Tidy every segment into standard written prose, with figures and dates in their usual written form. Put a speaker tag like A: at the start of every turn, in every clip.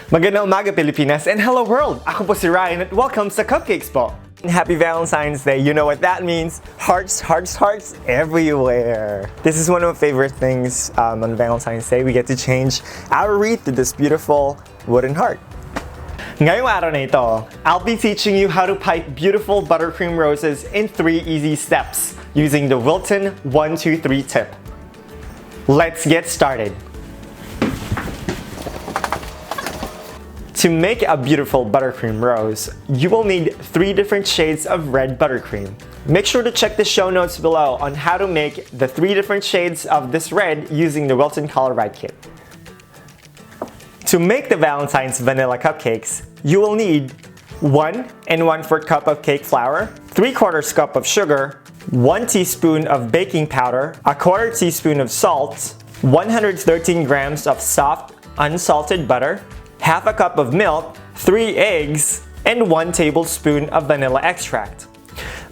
A: Magandang umaga Pilipinas and hello world! Ako po si Ryan at welcome sa Cupcakes po! Happy Valentine's Day! You know what that means? Hearts, hearts, hearts everywhere! This is one of my favorite things on Valentine's Day. We get to change our wreath to this beautiful wooden heart. Ngayong araw na ito, I'll be teaching you how to pipe beautiful buttercream roses in 3 easy steps using the Wilton 1-2-3 tip. Let's get started! To make a beautiful buttercream rose, you will need 3 different shades of red buttercream. Make sure to check the show notes below on how to make the 3 different shades of this red using the Wilton Color Right Kit. To make the Valentine's vanilla cupcakes, you will need 1 1/4 cup of cake flour, 3/4 cup of sugar, 1 teaspoon of baking powder, 1/4 teaspoon of salt, 113 grams of soft, unsalted butter, half a cup of milk, 3 eggs, and 1 tablespoon of vanilla extract.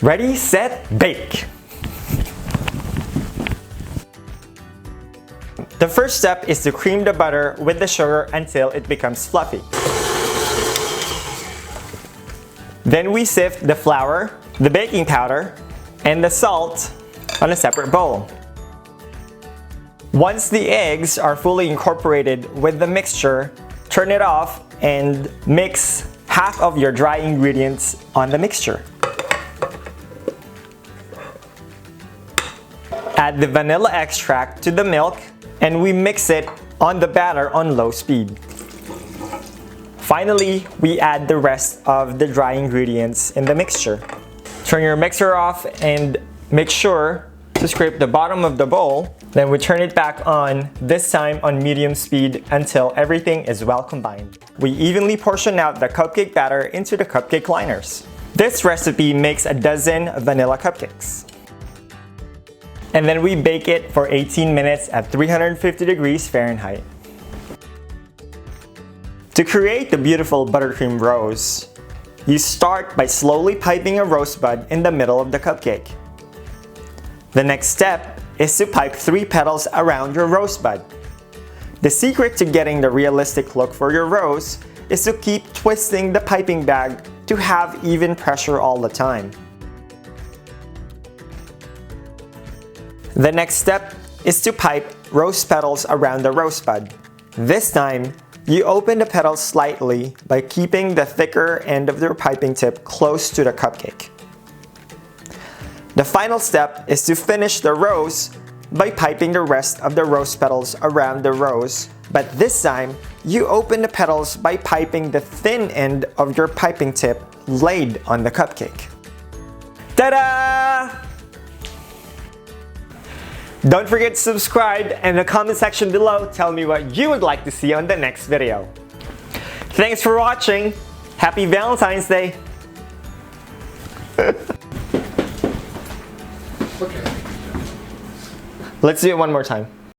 A: Ready, set, bake! The first step is to cream the butter with the sugar until it becomes fluffy. Then we sift the flour, the baking powder, and the salt on a separate bowl. Once the eggs are fully incorporated with the mixture, turn it off and mix half of your dry ingredients on the mixture. Add the vanilla extract to the milk and we mix it on the batter on low speed. Finally, we add the rest of the dry ingredients in the mixture. Turn your mixer off and make sure to scrape the bottom of the bowl. Then we turn it back on, this time on medium speed until everything is well combined. We evenly portion out the cupcake batter into the cupcake liners. This recipe makes a dozen vanilla cupcakes. And then we bake it for 18 minutes at 350 degrees Fahrenheit. To create the beautiful buttercream rose, you start by slowly piping a rosebud in the middle of the cupcake. The next step is to pipe 3 petals around your rosebud. The secret to getting the realistic look for your rose is to keep twisting the piping bag to have even pressure all the time. The next step is to pipe rose petals around the rosebud. This time, you open the petals slightly by keeping the thicker end of your piping tip close to the cupcake. The final step is to finish the rose by piping the rest of the rose petals around the rose, but this time, you open the petals by piping the thin end of your piping tip laid on the cupcake. Ta-da! Don't forget to subscribe and in the comment section below tell me what you would like to see on the next video. Thanks for watching! Happy Valentine's Day!
B: Okay.
A: Let's do it one more time.